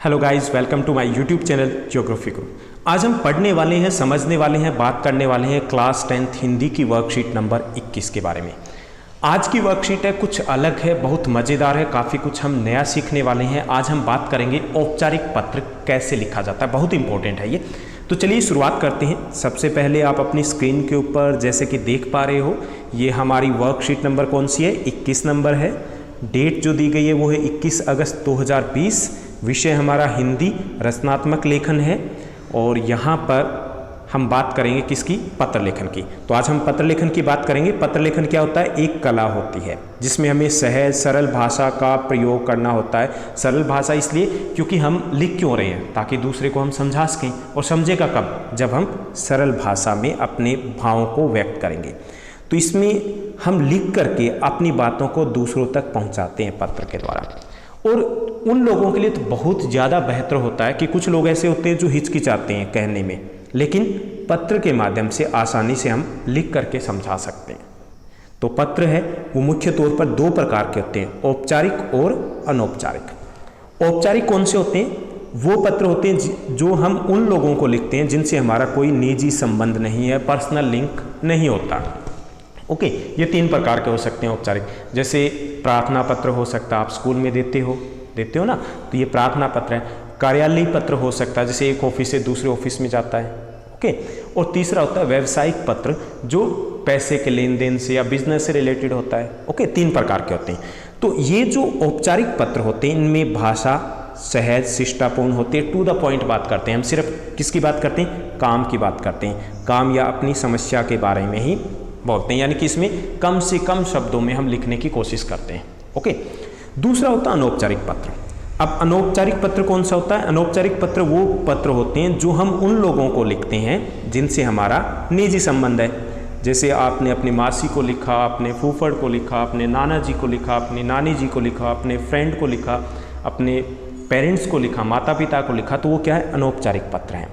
Hello guys, welcome to my YouTube channel geography guru. आज हम पढ़ने वाले हैं, समझने वाले हैं, बात करने वाले हैं क्लास 10th हिंदी की वर्कशीट नंबर 21 के बारे में। आज की वर्कशीट है कुछ अलग है, बहुत मज़ेदार है, काफ़ी कुछ हम नया सीखने वाले हैं। आज हम बात करेंगे औपचारिक पत्र कैसे लिखा जाता है, बहुत इंपॉर्टेंट है ये। तो चलिए शुरुआत करते हैं। सबसे पहले आप अपनी स्क्रीन के ऊपर जैसे कि देख पा रहे हो, ये हमारी वर्कशीट नंबर कौन सी है, 21 नंबर है। डेट जो दी गई है वो है 21 अगस्त 2020। विषय हमारा हिंदी रचनात्मक लेखन है और यहाँ पर हम बात करेंगे किसकी, पत्र लेखन की। तो आज हम पत्र लेखन की बात करेंगे। पत्र लेखन क्या होता है, एक कला होती है जिसमें हमें सहज सरल भाषा का प्रयोग करना होता है। सरल भाषा इसलिए क्योंकि हम लिख क्यों रहे हैं, ताकि दूसरे को हम समझा सकें। और समझेगा कब, जब हम सरल भाषा में अपने भावों को व्यक्त करेंगे। तो इसमें हम लिख करके अपनी बातों को दूसरों तक पहुँचाते हैं पत्र के द्वारा। और उन लोगों के लिए तो बहुत ज़्यादा बेहतर होता है कि कुछ लोग ऐसे होते हैं जो हिचकिचाते हैं कहने में, लेकिन पत्र के माध्यम से आसानी से हम लिख करके समझा सकते हैं। तो पत्र है वो मुख्य तौर पर दो प्रकार के होते हैं, औपचारिक और अनौपचारिक। औपचारिक कौन से होते हैं, वो पत्र होते हैं जो हम उन लोगों को लिखते हैं जिनसे हमारा कोई निजी संबंध नहीं है, पर्सनल लिंक नहीं होता। ओके, ये तीन प्रकार के हो सकते हैं औपचारिक। जैसे प्रार्थना पत्र हो सकता है, आप स्कूल में देते हो ना, तो ये प्रार्थना पत्र है। कार्यालयीय पत्र हो सकता है, जैसे एक ऑफिस से दूसरे ऑफिस में जाता है। ओके, और तीसरा होता है व्यावसायिक पत्र, जो पैसे के लेन देन से या बिजनेस से रिलेटेड होता है। ओके, तीन प्रकार के होते हैं। तो ये जो औपचारिक पत्र होते हैं, इनमें भाषा सहज शिष्टापूर्ण होती है, टू द पॉइंट बात करते हैं। हम सिर्फ किसकी बात करते हैं, काम की बात करते हैं। काम या अपनी समस्या के बारे में ही बोलते हैं, यानी कि इसमें कम से कम शब्दों में हम लिखने की कोशिश करते हैं। ओके, दूसरा होता है अनौपचारिक पत्र। अब अनौपचारिक पत्र कौन सा होता है, अनौपचारिक पत्र वो पत्र होते हैं जो हम उन लोगों को लिखते हैं जिनसे हमारा निजी संबंध है। जैसे आपने अपनी मासी को लिखा, अपने फूफड़ को लिखा, अपने नाना जी को लिखा, अपनी नानी जी को लिखा, अपने फ्रेंड को लिखा, अपने पेरेंट्स को लिखा, माता पिता को लिखा, तो वो क्या है, अनौपचारिक पत्र हैं।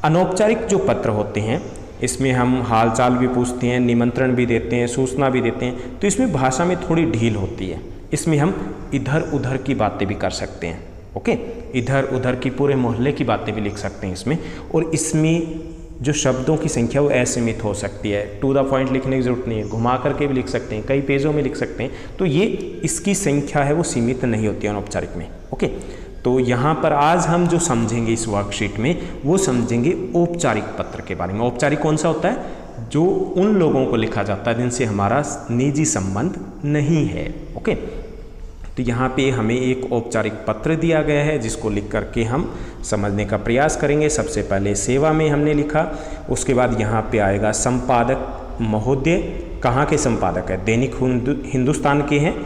अनौपचारिक जो पत्र होते हैं इसमें हम हालचाल भी पूछते हैं, निमंत्रण भी देते हैं, सूचना भी देते हैं। तो इसमें भाषा में थोड़ी ढील होती है। इसमें हम इधर उधर की बातें भी कर सकते हैं। ओके, इधर उधर की पूरे मोहल्ले की बातें भी लिख सकते हैं इसमें। और इसमें जो शब्दों की संख्या वो असीमित हो सकती है, टू द पॉइंट लिखने की जरूरत नहीं है, घुमा करके भी लिख सकते हैं, कई पेजों में लिख सकते हैं। तो ये इसकी संख्या है वो सीमित नहीं होती है अनौपचारिक में। ओके, तो यहाँ पर आज हम जो समझेंगे इस वर्कशीट में, वो समझेंगे औपचारिक पत्र के बारे में। औपचारिक कौन सा होता है, जो उन लोगों को लिखा जाता है जिनसे हमारा निजी संबंध नहीं है। ओके, तो यहाँ पे हमें एक औपचारिक पत्र दिया गया है जिसको लिख करके हम समझने का प्रयास करेंगे। सबसे पहले सेवा में हमने लिखा, उसके बाद यहाँ पे आएगा संपादक महोदय। कहाँ के संपादक है, दैनिक हिंदुस्तान के हैं।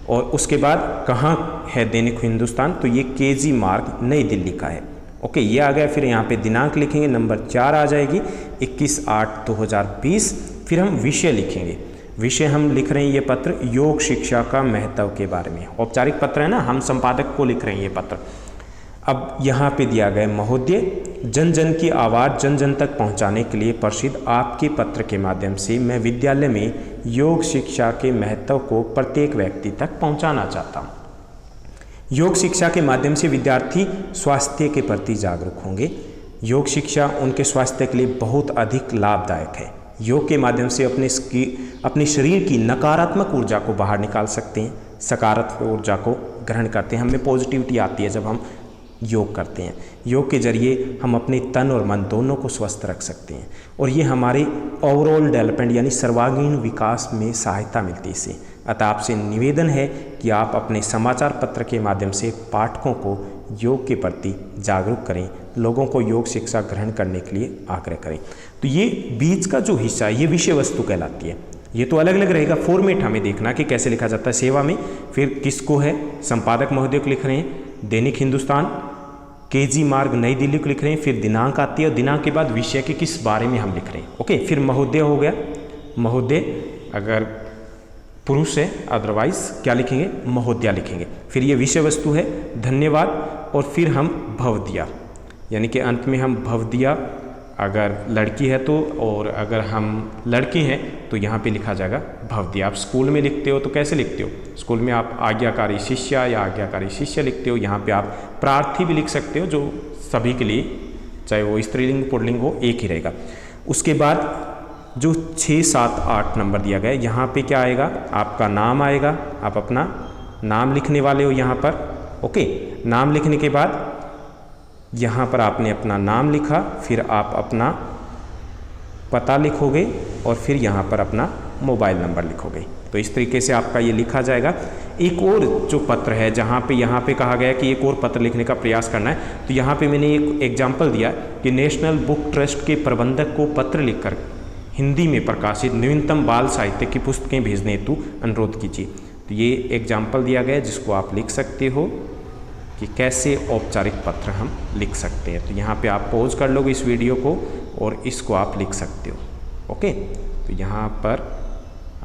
और उसके बाद कहाँ है दैनिक हिंदुस्तान, तो ये केजी मार्ग नई दिल्ली का है। ओके, ये आ गया। फिर यहाँ पे दिनांक लिखेंगे, नंबर 4 आ जाएगी, 21/8/2020। फिर हम विषय लिखेंगे। विषय हम लिख रहे हैं ये पत्र योग शिक्षा का महत्व के बारे में। औपचारिक पत्र है ना, हम संपादक को लिख रहे हैं ये पत्र। अब यहाँ पे दिया गया महोदय, जन जन की आवाज़ जन जन तक पहुँचाने के लिए प्रसिद्ध आपके पत्र के माध्यम से मैं विद्यालय में योग शिक्षा के महत्व को प्रत्येक व्यक्ति तक पहुँचाना चाहता हूँ। योग शिक्षा के माध्यम से विद्यार्थी स्वास्थ्य के प्रति जागरूक होंगे। योग शिक्षा उनके स्वास्थ्य के लिए बहुत अधिक लाभदायक है। योग के माध्यम से अपने शरीर की नकारात्मक ऊर्जा को बाहर निकाल सकते हैं, सकारात्मक ऊर्जा को ग्रहण करते हैं। हमें पॉजिटिविटी आती है जब हम योग करते हैं। योग के जरिए हम अपने तन और मन दोनों को स्वस्थ रख सकते हैं और ये हमारे ओवरऑल डेवलपमेंट यानी सर्वांगीण विकास में सहायता मिलती है इससे। अतः आपसे निवेदन है कि आप अपने समाचार पत्र के माध्यम से पाठकों को योग के प्रति जागरूक करें, लोगों को योग शिक्षा ग्रहण करने के लिए आग्रह करें। तो ये बीच का जो हिस्सा है ये विषय वस्तु कहलाती है। ये तो अलग अलग रहेगा, फॉर्मेट हमें देखना कि कैसे लिखा जाता है। सेवा में फिर किसको है, संपादक महोदय को लिख रहे हैं, दैनिक हिंदुस्तान केजी मार्ग नई दिल्ली को लिख रहे हैं। फिर दिनांक आती है और दिनांक के बाद विषय के किस बारे में हम लिख रहे हैं। ओके, फिर महोदय हो गया, महोदय अगर पुरुष है, अदरवाइज क्या लिखेंगे, महोदया लिखेंगे। फिर ये विषय वस्तु है धन्यवाद, और फिर हम भवदिया, यानी कि अंत में हम भवदिया अगर लड़की है तो, और अगर हम लड़के हैं तो यहाँ पे लिखा जाएगा भवती। आप स्कूल में लिखते हो तो कैसे लिखते हो? स्कूल में आप आज्ञाकारी शिष्य या आज्ञाकारी शिष्य लिखते हो। यहाँ पे आप प्रार्थी भी लिख सकते हो, जो सभी के लिए, चाहे वो स्त्रीलिंग पुल्लिंग हो, एक ही रहेगा। उसके बाद जो 6, 7, 8 नंबर दिया गया है, यहाँ पे क्या आएगा? आपका नाम आएगा। आप अपना नाम लिखने वाले हो यहाँ पर। ओके, नाम लिखने के बाद यहाँ पर आपने अपना नाम लिखा, फिर आप अपना पता लिखोगे और फिर यहाँ पर अपना मोबाइल नंबर लिखोगे। तो इस तरीके से आपका ये लिखा जाएगा। एक और जो पत्र है, जहाँ पे कहा गया कि एक और पत्र लिखने का प्रयास करना है, तो यहाँ पे मैंने एक एग्जाम्पल दिया कि नेशनल बुक ट्रस्ट के प्रबंधक को पत्र लिखकर हिंदी में प्रकाशित न्यूनतम बाल साहित्य की पुस्तकें भेजने हेतु अनुरोध कीजिए। तो ये एग्जाम्पल दिया गया है जिसको आप लिख सकते हो कि कैसे औपचारिक पत्र हम लिख सकते हैं। तो यहाँ पे आप पॉज कर लोगे इस वीडियो को और इसको आप लिख सकते हो। ओके, तो यहाँ पर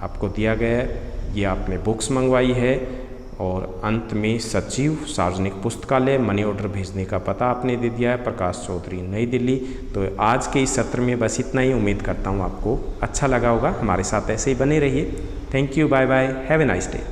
आपको दिया गया है, ये आपने बुक्स मंगवाई है और अंत में सचिव सार्वजनिक पुस्तकालय, मनी ऑर्डर भेजने का पता आपने दे दिया है, प्रकाश चौधरी, नई दिल्ली। तो आज के इस सत्र में बस इतना ही। उम्मीद करता हूँ आपको अच्छा लगा होगा। हमारे साथ ऐसे ही बने रहिए। Thank you, bye bye, have a nice day.